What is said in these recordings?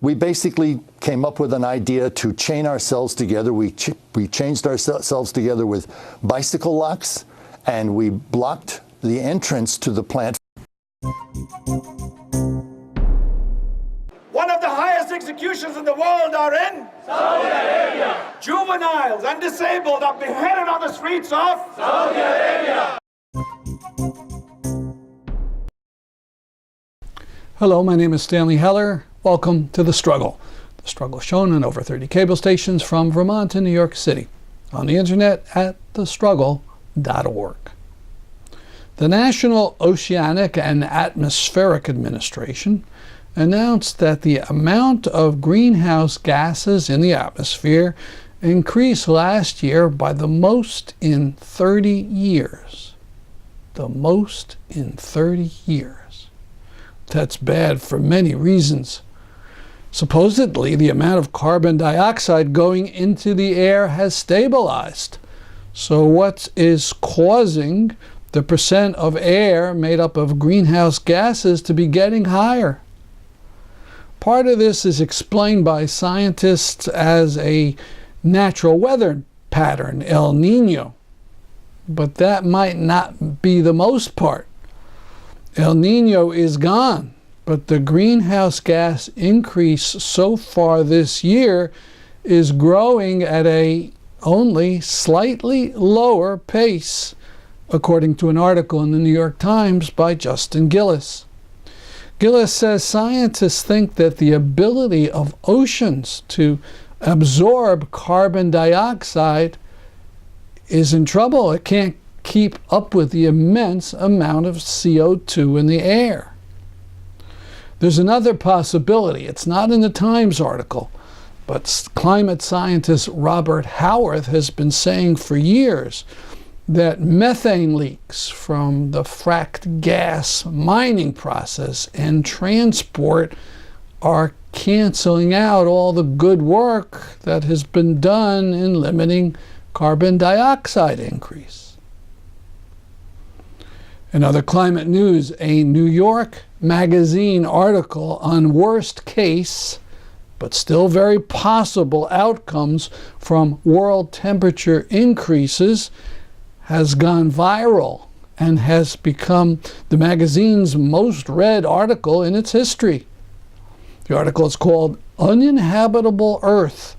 we basically came up with an idea to chain ourselves together. We changed ourselves together with bicycle locks, and we blocked the entrance to the plant. One of the highest executions in the world are in Saudi Arabia. Juveniles and disabled are beheaded on the streets of Saudi Arabia. Hello, my name is Stanley Heller. Welcome to The Struggle. The Struggle shown on over 30 cable stations from Vermont to New York City. On the internet at thestruggle.org. The National Oceanic and Atmospheric Administration announced that the amount of greenhouse gases in the atmosphere increased last year by the most in 30 years. The most in 30 years. That's bad for many reasons. Supposedly, the amount of carbon dioxide going into the air has stabilized. So what is causing the percent of air made up of greenhouse gases to be getting higher? Part of this is explained by scientists as a natural weather pattern, El Nino. But that might not be the most part. El Nino is gone, but the greenhouse gas increase so far this year is growing at a only slightly lower pace, according to an article in the New York Times by Justin Gillis. Gillis says scientists think that the ability of oceans to absorb carbon dioxide is in trouble. It can't keep up with the immense amount of CO2 in the air. There's another possibility. It's not in the Times article, but climate scientist Robert Howarth has been saying for years that methane leaks from the fracked gas mining process and transport are canceling out all the good work that has been done in limiting carbon dioxide increase. In other climate news, a New York Magazine article on worst case, but still very possible outcomes from world temperature increases has gone viral and has become the magazine's most read article in its history. The article is called Uninhabitable Earth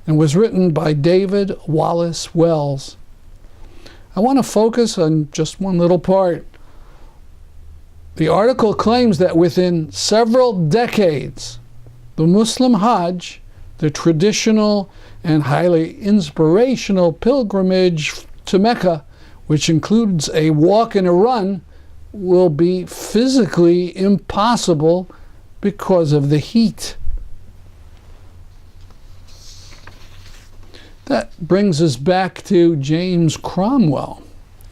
and was written by David Wallace Wells. I want to focus on just one little part. The article claims that within several decades, the Muslim Hajj, the traditional and highly inspirational pilgrimage to Mecca, which includes a walk and a run, will be physically impossible because of the heat. That brings us back to James Cromwell.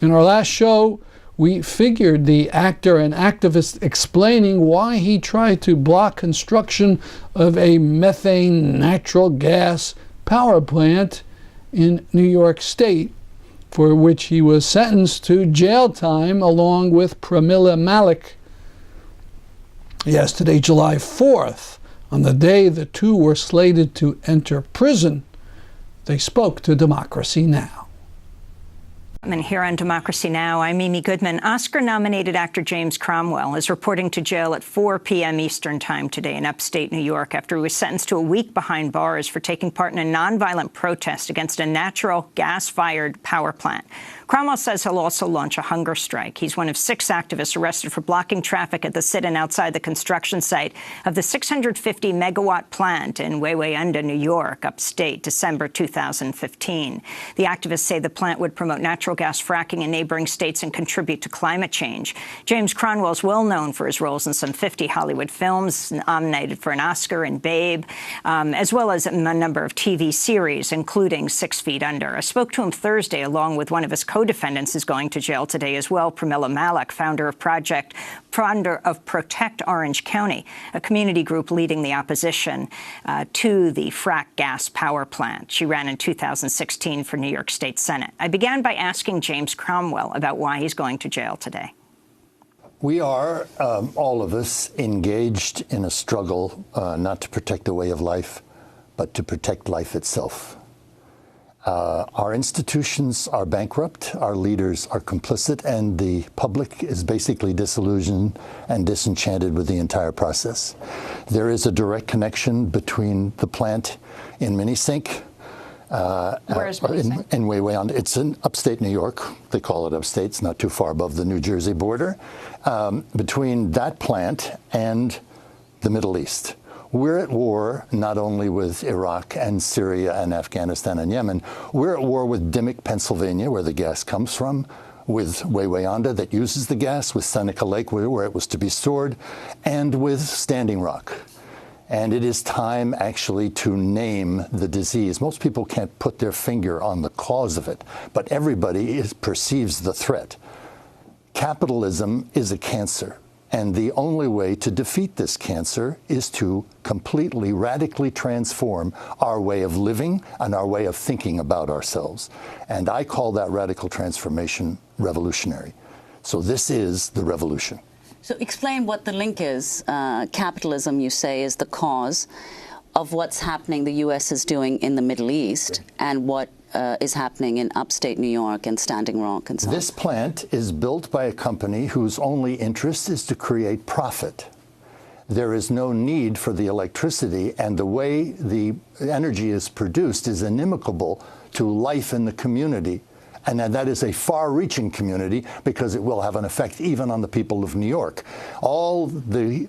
In our last show, we figured the actor and activist explaining why he tried to block construction of a methane natural gas power plant in New York State, for which he was sentenced to jail time along with Pramila Malik. Yesterday, July 4th, on the day the two were slated to enter prison, they spoke to Democracy Now! And here on Democracy Now!, I'm Mimi Goodman. Oscar-nominated actor James Cromwell is reporting to jail at 4 p.m. Eastern Time today in upstate New York after he was sentenced to a week behind bars for taking part in a nonviolent protest against a natural gas-fired power plant. Cromwell says he'll also launch a hunger strike. He's one of 6 activists arrested for blocking traffic at the sit-in outside the construction site of the 650-megawatt plant in Weweyunda, New York, upstate, December 2015. The activists say the plant would promote natural gas fracking in neighboring states and contribute to climate change. James Cromwell is well known for his roles in some 50 Hollywood films, nominated for an Oscar in Babe, as well as a number of TV series, including 6 Feet Under. I spoke to him Thursday along with one of his co-defendants who's going to jail today as well, Pramila Malik, founder of Protect Orange County, a community group leading the opposition to the frack gas power plant. She ran in 2016 for New York State Senate. I began by asking James Cromwell about why he's going to jail today. We are, all of us, engaged in a struggle not to protect a way of life, but to protect life itself. Our institutions are bankrupt, our leaders are complicit, and the public is basically disillusioned and disenchanted with the entire process. There is a direct connection between the plant in Minisink, where is Minisink? in Waywayanda. It's in upstate New York. They call it upstate. It's not too far above the New Jersey border. Between that plant and the Middle East. We're at war not only with Iraq and Syria and Afghanistan and Yemen. We're at war with Dimmock, Pennsylvania, where the gas comes from, with Waywayanda that uses the gas, with Seneca Lake, where it was to be stored, and with Standing Rock. And it is time, actually, to name the disease. Most people can't put their finger on the cause of it, but everybody perceives the threat. Capitalism is a cancer. And the only way to defeat this cancer is to completely, radically transform our way of living and our way of thinking about ourselves. And I call that radical transformation revolutionary. So this is the revolution. So explain what the link is. Capitalism, you say, is the cause of what's happening the U.S. is doing in the Middle East and what is happening in upstate New York and Standing Rock and so on. This plant is built by a company whose only interest is to create profit. There is no need for the electricity, and the way the energy is produced is inimical to life in the community. And that is a far-reaching community because it will have an effect even on the people of New York. All the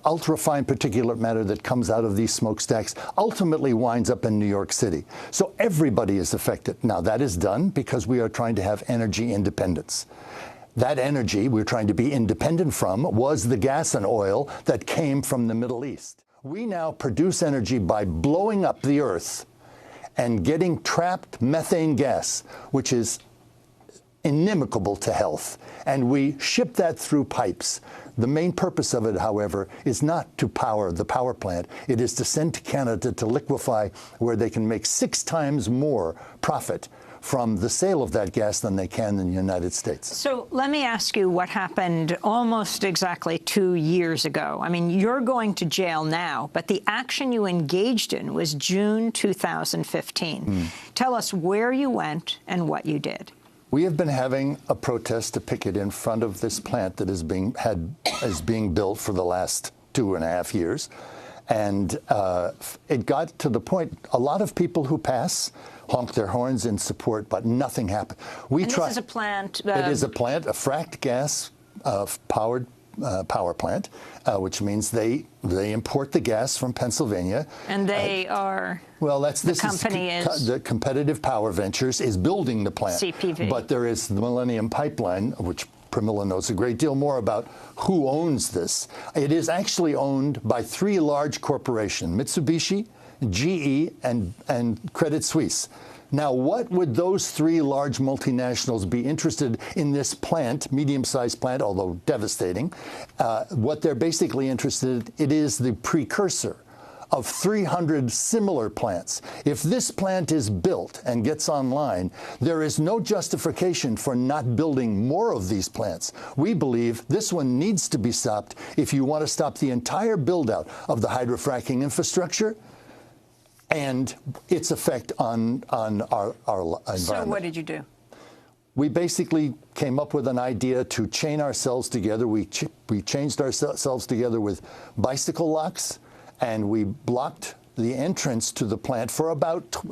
ultra-fine particulate matter that comes out of these smokestacks ultimately winds up in New York City. So everybody is affected. Now, that is done because we are trying to have energy independence. That energy we're trying to be independent from was the gas and oil that came from the Middle East. We now produce energy by blowing up the earth and getting trapped methane gas, which is inimical to health. And we ship that through pipes. The main purpose of it, however, is not to power the power plant. It is to send to Canada to liquefy, where they can make 6 times more profit from the sale of that gas than they can in the United States. So let me ask you what happened almost exactly 2 years ago. I mean, you're going to jail now, but the action you engaged in was June 2015. Tell us where you went and what you did. We have been having a protest, a picket in front of this plant that is being built for the last 2.5 years. And it got to the point, a lot of people who pass honk their horns in support, but nothing happened. This is a plant? It is a plant, a fracked gas powered power plant, which means they import the gas from Pennsylvania. And they are? Well, the Competitive Power Ventures is building the plant. CPV. But there is the Millennium Pipeline, which Pramila knows a great deal more about who owns this. It is actually owned by 3 large corporations, Mitsubishi, GE, and Credit Suisse. Now, what would those 3 large multinationals be interested in this plant, medium-sized plant, although devastating? What they're basically interested in, it is the precursor of 300 similar plants. If this plant is built and gets online, there is no justification for not building more of these plants. We believe this one needs to be stopped if you want to stop the entire build-out of the hydrofracking infrastructure and its effect on our environment. So what did you do? We basically came up with an idea to chain ourselves together. We changed ourselves together with bicycle locks, and we blocked the entrance to the plant for about,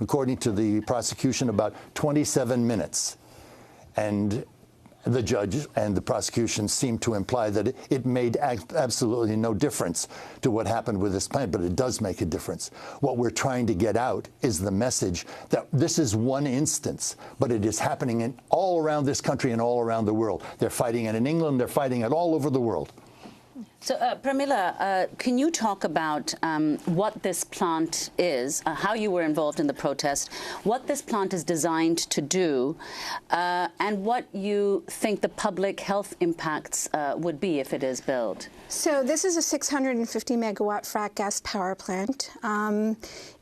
according to the prosecution, about 27 minutes. And the judge and the prosecution seemed to imply that it made absolutely no difference to what happened with this plant, but it does make a difference. What we're trying to get out is the message that this is one instance, but it is happening all around this country and all around the world. They're fighting it in England, they're fighting it all over the world. So, Pramila, can you talk about what this plant is, how you were involved in the protest, what this plant is designed to do, and what you think the public health impacts would be if it is built? So this is a 650 megawatt frac gas power plant.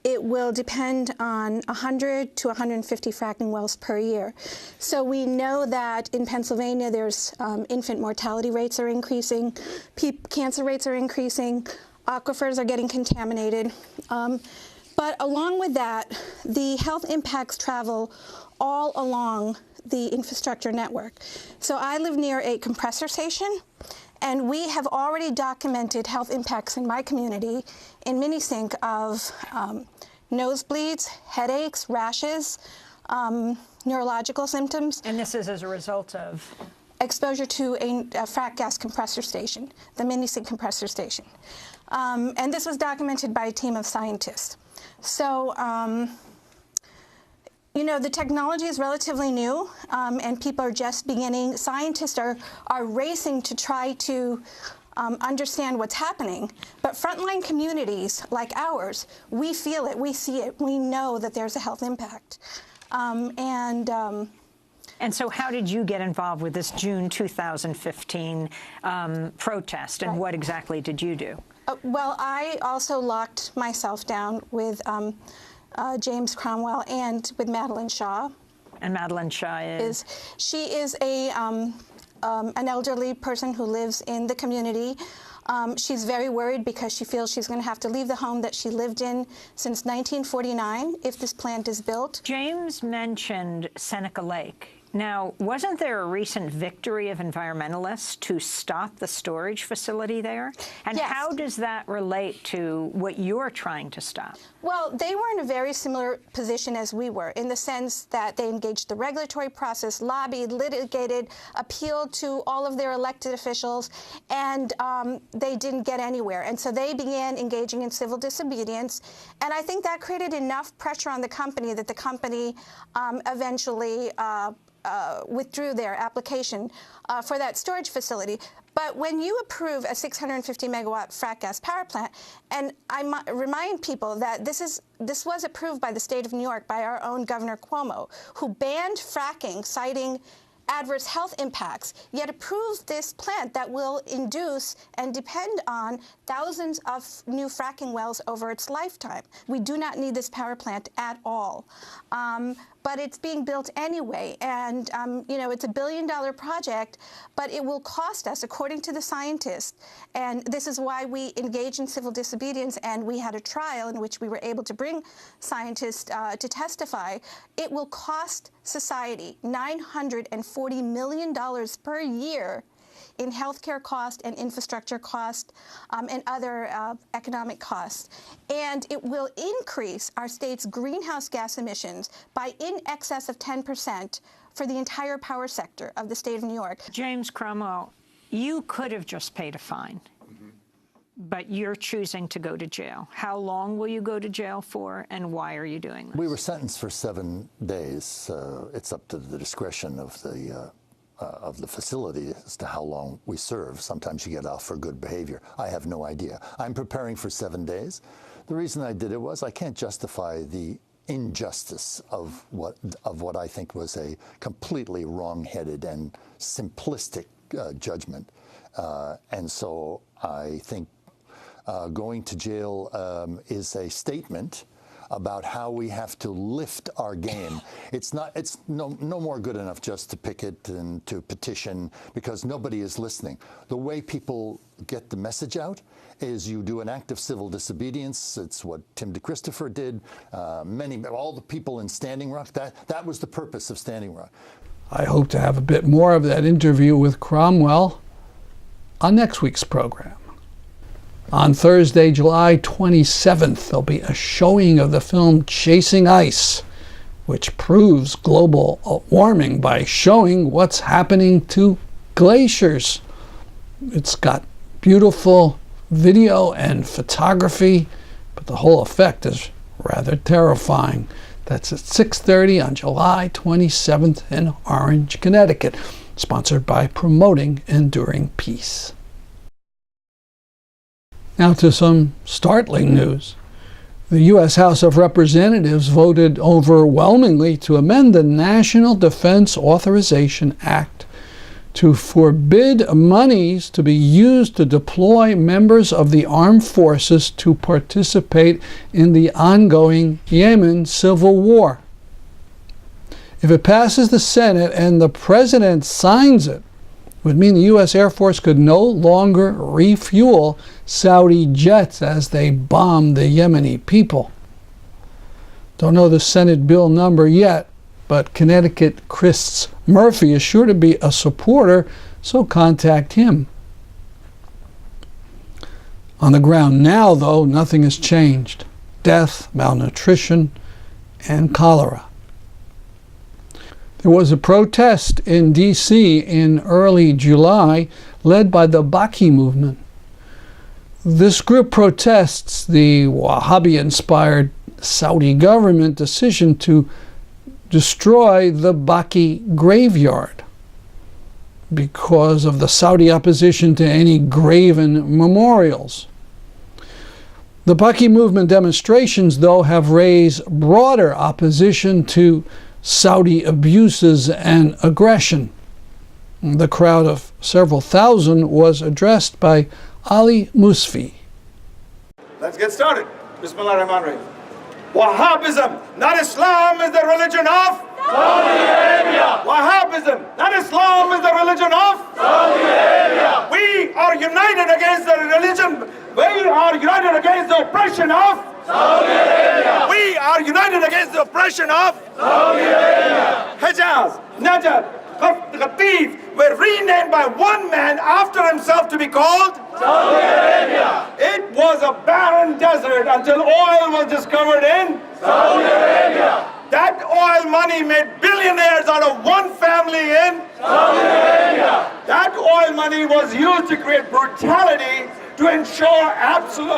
it will depend on 100 to 150 fracking wells per year. So we know that in Pennsylvania, there's infant mortality rates are increasing, cancer rates are increasing, aquifers are getting contaminated. But along with that, the health impacts travel all along the infrastructure network. So I live near a compressor station, and we have already documented health impacts in my community in Minisink of nosebleeds, headaches, rashes, neurological symptoms. And this is as a result of? Exposure to a frac gas compressor station, the Minisink compressor station. And this was documented by a team of scientists. So, you know, the technology is relatively new, and people are just beginning. Scientists are racing to try to understand what's happening. But frontline communities like ours, we feel it, we see it, we know that there's a health impact. And so how did you get involved with this June 2015 protest, and what exactly did you do? Well, I also locked myself down with James Cromwell and with Madeline Shaw. And Madeline Shaw is? She is an elderly person who lives in the community. She's very worried because she feels she's going to have to leave the home that she lived in since 1949 if this plant is built. James mentioned Seneca Lake. Now, wasn't there a recent victory of environmentalists to stop the storage facility there? And yes. How does that relate to what you're trying to stop? Well, they were in a very similar position as we were, in the sense that they engaged the regulatory process, lobbied, litigated, appealed to all of their elected officials, and they didn't get anywhere. And so they began engaging in civil disobedience. And I think that created enough pressure on the company that the company eventually withdrew their application for that storage facility. But when you approve a 650 megawatt frac gas power plant, and I remind people that this was approved by the state of New York by our own Governor Cuomo, who banned fracking, citing adverse health impacts, yet approved this plant that will induce and depend on thousands of new fracking wells over its lifetime. We do not need this power plant at all. But it's being built anyway, and you know, it's $1 billion project, but it will cost us, according to the scientists, and this is why we engage in civil disobedience, and we had a trial in which we were able to bring scientists to testify. It will cost society $940 million per year in healthcare cost and infrastructure cost and other economic costs. And it will increase our state's greenhouse gas emissions by in excess of 10% for the entire power sector of the state of New York. James Cromwell, you could have just paid a fine, but you're choosing to go to jail. How long will you go to jail for, and why are you doing this? We were sentenced for 7 days. It's up to the discretion of the facility as to how long we serve. Sometimes you get off for good behavior. I have no idea. I'm preparing for 7 days. The reason I did it was I can't justify the injustice of what I think was a completely wrong-headed and simplistic judgment. And so I think going to jail is a statement about how we have to lift our game. It's no more good enough just to picket and to petition, because nobody is listening. The way people get the message out is you do an act of civil disobedience. It's what Tim DeChristopher did. All the people in Standing Rock, that was the purpose of Standing Rock. I hope to have a bit more of that interview with Cromwell on next week's program. On Thursday, July 27th, there'll be a showing of the film Chasing Ice, which proves global warming by showing what's happening to glaciers. It's got beautiful video and photography, but the whole effect is rather terrifying. That's at 6:30 on July 27th in Orange, Connecticut, sponsored by Promoting Enduring Peace. Now to some startling news. The U.S. House of Representatives voted overwhelmingly to amend the National Defense Authorization Act to forbid monies to be used to deploy members of the armed forces to participate in the ongoing Yemen civil war. If it passes the Senate and the president signs it, it would mean the U.S. Air Force could no longer refuel Saudi jets as they bomb the Yemeni people. Don't know the Senate bill number yet, but Connecticut Chris Murphy is sure to be a supporter, so contact him. On the ground now, though, nothing has changed. Death, malnutrition, and cholera. There was a protest in D.C. in early July led by the Baqee movement. This group protests the Wahhabi-inspired Saudi government decision to destroy the Baqee graveyard because of the Saudi opposition to any graven memorials. The Baqee movement demonstrations, though, have raised broader opposition to Saudi abuses and aggression. The crowd of several thousand was addressed by Ali Moosvi. Let's get started. Bismillah ar-Rahman ar-Rahim. Wahhabism, not Islam, is the religion of Saudi Arabia. Wahhabism, not Islam, is the religion of Saudi Arabia. We are united against the religion. We are united against the oppression of Saudi Arabia. We are united against the oppression of Saudi Arabia. Hijaz, Najd, Qatif were renamed by one man after himself to be called Saudi Arabia. It was a barren desert until oil was discovered in Saudi Arabia. That oil money made billionaires out of one family in Saudi Arabia. That oil money was used to create brutality to ensure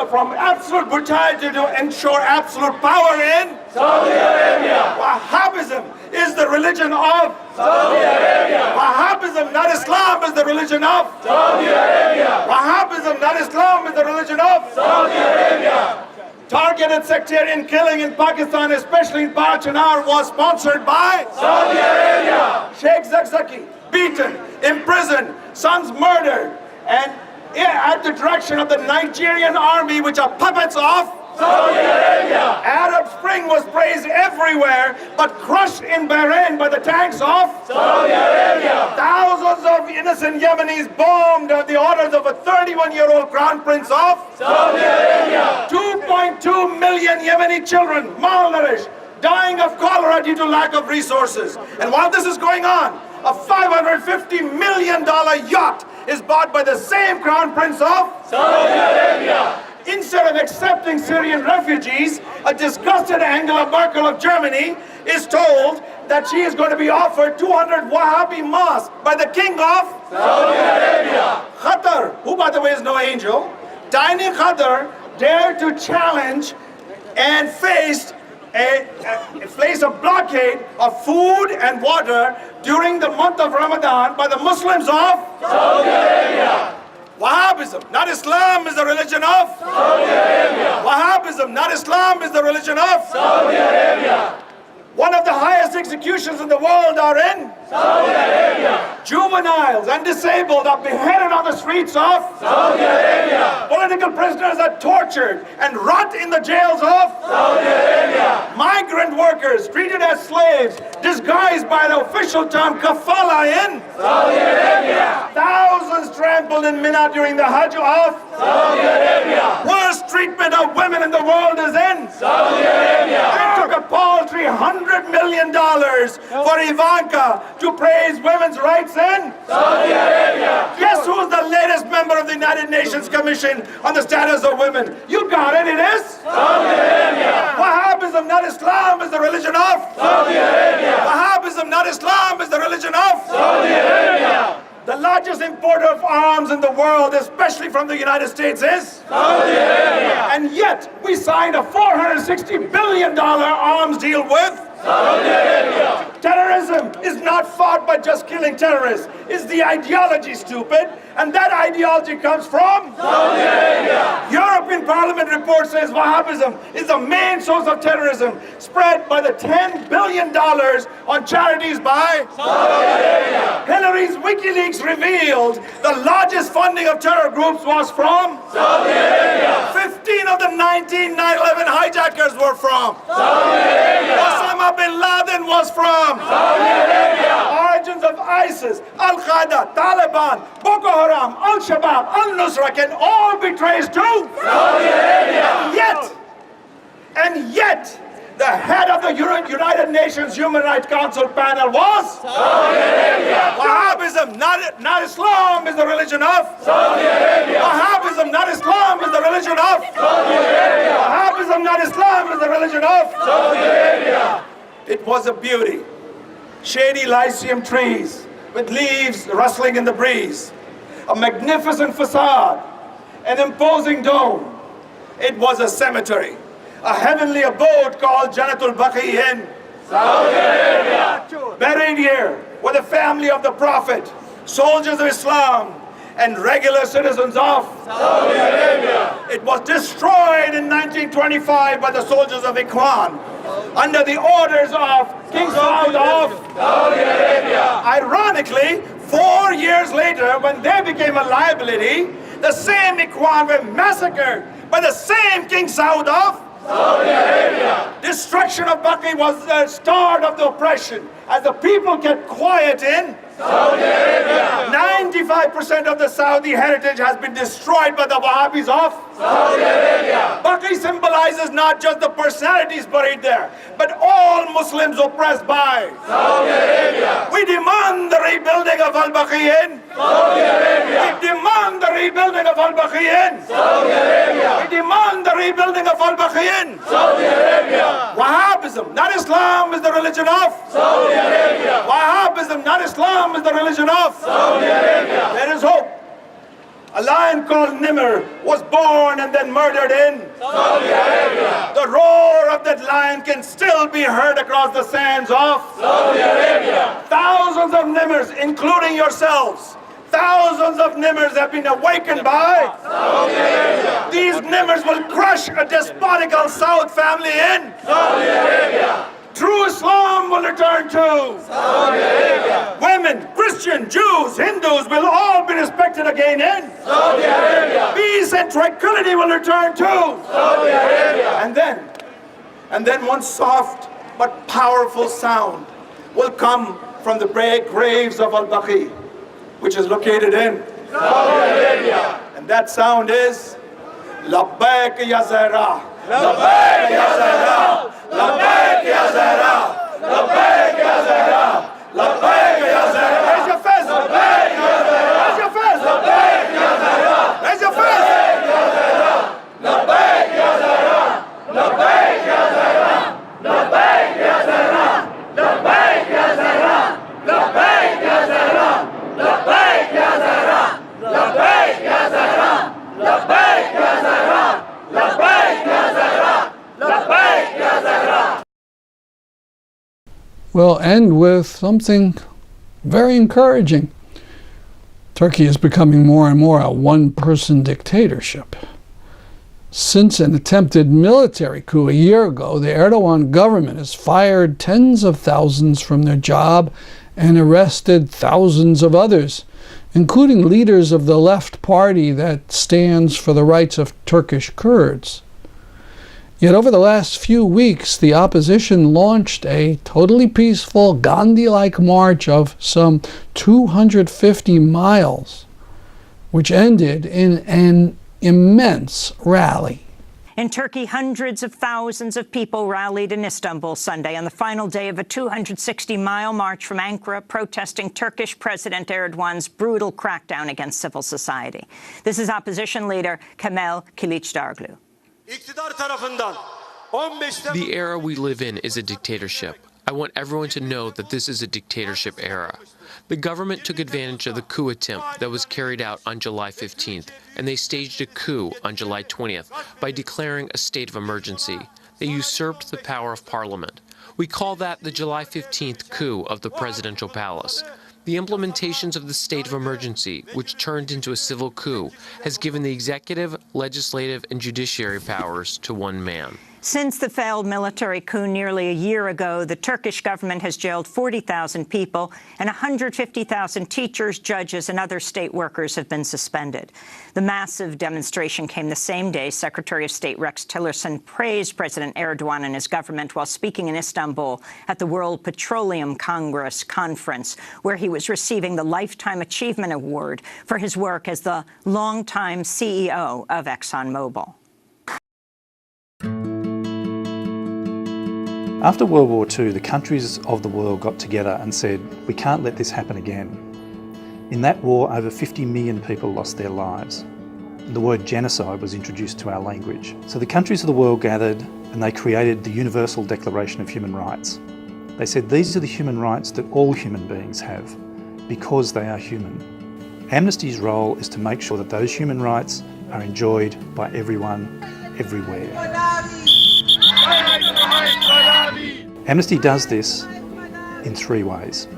from absolute brutality to ensure absolute power in Saudi Arabia. Wahhabism is the religion of Saudi Arabia. Wahhabism, not Islam, is the religion of Saudi Arabia. Wahhabism, not Islam, is the religion of Saudi Arabia. Targeted sectarian killing in Pakistan, especially in Bachinar, was sponsored by Saudi Arabia. Sheikh Zakzaki, beaten, imprisoned, sons murdered, and at the direction of the Nigerian army, which are puppets of Saudi Arabia. Arab Spring was praised everywhere, but crushed in Bahrain by the tanks of Saudi Arabia. Thousands of innocent Yemenis bombed at the orders of a 31-year-old crown prince of Saudi Arabia. 2.2 million Yemeni children, malnourished, dying of cholera due to lack of resources. And while this is going on, a $550 million yacht is bought by the same crown prince of Saudi Arabia. Instead of accepting Syrian refugees, a disgusted Angela Merkel of Germany is told that she is going to be offered 200 Wahhabi mosques by the king of Saudi Arabia. Qatar, who by the way is no angel, Tiny Qatar dared to challenge and face a blockade of food and water during the month of Ramadan by the Muslims of Saudi Arabia. Wahhabism, not Islam, is the religion of Saudi Arabia. Wahhabism, not Islam, is the religion of Saudi Arabia. One of the highest executions in the world are in Saudi Arabia. Juveniles and disabled are beheaded on the streets of Saudi Arabia. Political prisoners are tortured and rot in the jails of Saudi Arabia. Migrant workers treated as slaves, disguised by the official term kafala in Saudi Arabia. Thousands trampled in Mina during the Hajj of Saudi Arabia. Worst treatment of women in the world is in Saudi Arabia. They took a paltry $100 million for Ivanka to praise women's rights in Saudi Arabia. Guess who's the latest member of the United Nations Commission on the Status of Women? You got it, it is Saudi Arabia. Wahhabism, not Islam, is the religion of Saudi Arabia. Wahhabism, not Islam, is the religion of Saudi Arabia. The largest importer of arms in the world, especially from the United States, is Saudi Arabia. And yet, we signed a $460 billion arms deal with Saudi Arabia. Terrorism is not fought by just killing terrorists. It's the ideology, stupid. And that ideology comes from Saudi Arabia. European Parliament report says Wahhabism is the main source of terrorism, spread by the $10 billion on charities by Saudi Arabia. Hillary's WikiLeaks revealed the largest funding of terror groups was from Saudi Arabia. 15 of the 19 9/11 hijackers were from Saudi Arabia. Osama bin Laden was from Saudi Arabia. Origins of ISIS, Al-Qaeda, Taliban, Boko Haram, Al-Shabaab, Al-Nusra can all be traced to Saudi Arabia. And yet, the head of the United Nations Human Rights Council panel was Saudi Arabia. Wahhabism, not Islam, is the religion of Saudi Arabia. Wahhabism, not Islam, is the religion of Saudi Arabia. Wahhabism, not Islam, is the religion of Saudi Arabia. It was a beauty. Shady lycium trees with leaves rustling in the breeze. A magnificent facade, an imposing dome. It was a cemetery, a heavenly abode called Jannatul Baqee in Saudi Arabia. Buried here were the family of the Prophet, soldiers of Islam, and regular citizens of Saudi Arabia. It was destroyed in 1925 by the soldiers of Ikhwan under the orders of King Saud of Saudi Arabia. Ironically, 4 years later, when they became a liability, the same Ikhwan were massacred by the same King Saud of Saudi Arabia. Destruction of Baqee was the start of the oppression. As the people kept quiet in Saudi Arabia, 95% of the Saudi heritage has been destroyed by the Wahhabis of Saudi Arabia. Baqee symbolizes not just the personalities buried there, but all Muslims oppressed by Saudi Arabia. We demand the rebuilding of Al-Baqee in Saudi Arabia. We demand the rebuilding of Al-Baqee in Saudi Arabia. We demand the rebuilding of Al-Baqee in Saudi Arabia. Wahhabism, not Islam, is the religion of Saudi Arabia. Wahhabism, not Islam, is the religion of Saudi Arabia. There is hope. A lion called Nimr was born and then murdered in Saudi Arabia. The roar of that lion can still be heard across the sands of Saudi Arabia. Thousands of Nimrs, including yourselves, thousands of Nimrs have been awakened by Saudi Arabia. These Nimrs will crush a despotical Saud family in Saudi Arabia. True Islam will return to Saudi Arabia. Women, Christian, Jews, Hindus will all be respected again in Saudi Arabia. Peace and tranquility will return to Saudi Arabia. And then one soft but powerful sound will come from the graves of Al-Baqee, which is located in Saudi Arabia. And that sound is Labbaik ya Zahra. Labbaik ya Zahra. Labbaik ya Zahra. Labbaik ya Zahra. Labbaik ya Zahra. Raise your fist. Labbaik ya Zahra. Raise your fist. Labbaik ya Zahra. Raise your fist. Labbaik ya Zahra. Labbaik ya Zahra. Labbaik ya Zahra. Labbaik ya Zahra. Labbaik ya Zahra. Labbaik ya Zahra. Labbaik ya Zahra. Labbaik ya Zahra. Labbaik ya Zahra. Labbaik ya Zahra. We'll end with something very encouraging. Turkey is becoming more and more a one-person dictatorship. Since an attempted military coup a year ago, the Erdogan government has fired tens of thousands from their job and arrested thousands of others, including leaders of the left party that stands for the rights of Turkish Kurds. Yet over the last few weeks, the opposition launched a totally peaceful, Gandhi-like march of some 250 miles, which ended in an immense rally. In Turkey, hundreds of thousands of people rallied in Istanbul Sunday on the final day of a 260-mile march from Ankara protesting Turkish President Erdogan's brutal crackdown against civil society. This is opposition leader Kemal Kılıçdaroğlu. The era we live in is a dictatorship. I want everyone to know that this is a dictatorship era. The government took advantage of the coup attempt that was carried out on July 15th, and they staged a coup on July 20th by declaring a state of emergency. They usurped the power of parliament. We call that the July 15th coup of the presidential palace. The implementations of the state of emergency, which turned into a civil coup, has given the executive, legislative, and judiciary powers to one man. Since the failed military coup nearly a year ago, the Turkish government has jailed 40,000 people, and 150,000 teachers, judges, and other state workers have been suspended. The massive demonstration came the same day Secretary of State Rex Tillerson praised President Erdogan and his government while speaking in Istanbul at the World Petroleum Congress conference, where he was receiving the Lifetime Achievement Award for his work as the longtime CEO of ExxonMobil. After World War II, the countries of the world got together and said, we can't let this happen again. In that war, over 50 million people lost their lives. The word genocide was introduced to our language. So the countries of the world gathered and they created the Universal Declaration of Human Rights. They said these are the human rights that all human beings have because they are human. Amnesty's role is to make sure that those human rights are enjoyed by everyone, everywhere. Amnesty does this in three ways.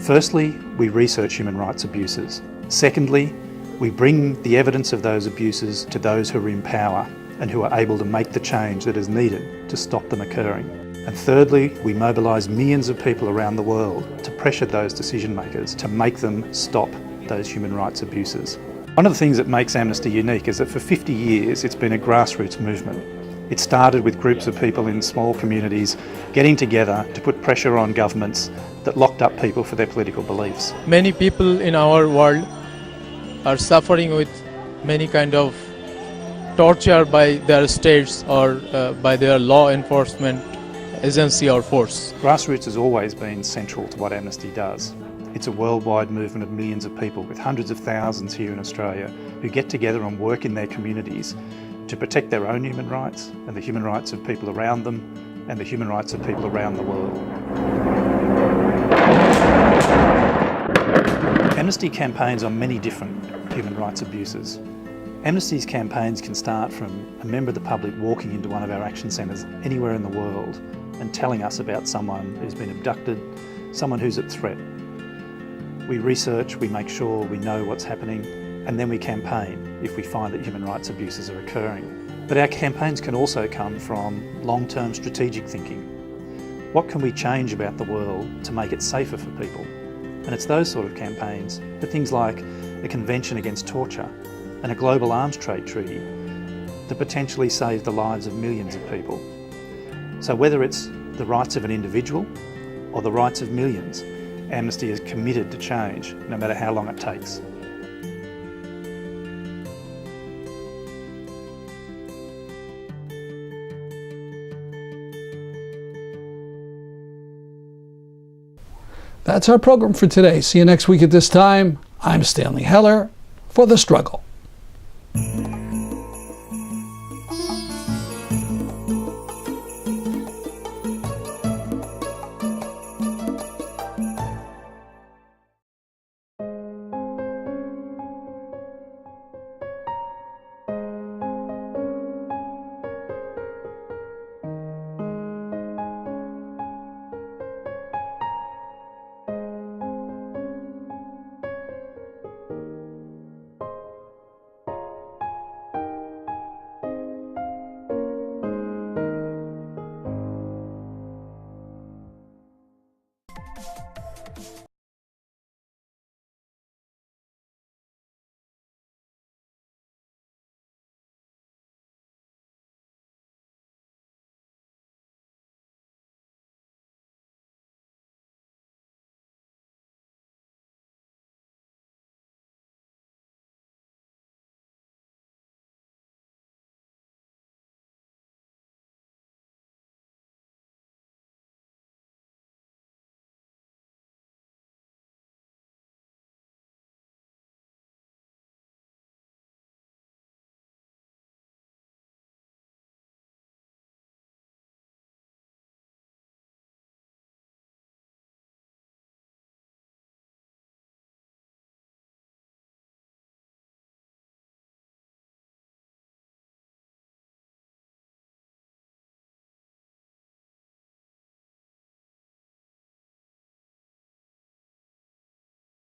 Firstly, we research human rights abuses. Secondly, we bring the evidence of those abuses to those who are in power and who are able to make the change that is needed to stop them occurring. And thirdly, we mobilise millions of people around the world to pressure those decision makers to make them stop those human rights abuses. One of the things that makes Amnesty unique is that for 50 years it's been a grassroots movement. It started with groups of people in small communities getting together to put pressure on governments that locked up people for their political beliefs. Many people in our world are suffering with many kind of torture by their states or by their law enforcement agency or force. Grassroots has always been central to what Amnesty does. It's a worldwide movement of millions of people with hundreds of thousands here in Australia who get together and work in their communities to protect their own human rights and the human rights of people around them and the human rights of people around the world. Amnesty campaigns on many different human rights abuses. Amnesty's campaigns can start from a member of the public walking into one of our action centres anywhere in the world and telling us about someone who's been abducted, someone who's at threat. We research, we make sure we know what's happening, and then we campaign if we find that human rights abuses are occurring. But our campaigns can also come from long-term strategic thinking. What can we change about the world to make it safer for people? And it's those sort of campaigns, but things like a convention against torture and a global arms trade treaty that potentially save the lives of millions of people. So whether it's the rights of an individual or the rights of millions, Amnesty is committed to change, no matter how long it takes. That's our program for today. See you next week at this time. I'm Stanley Heller for The Struggle.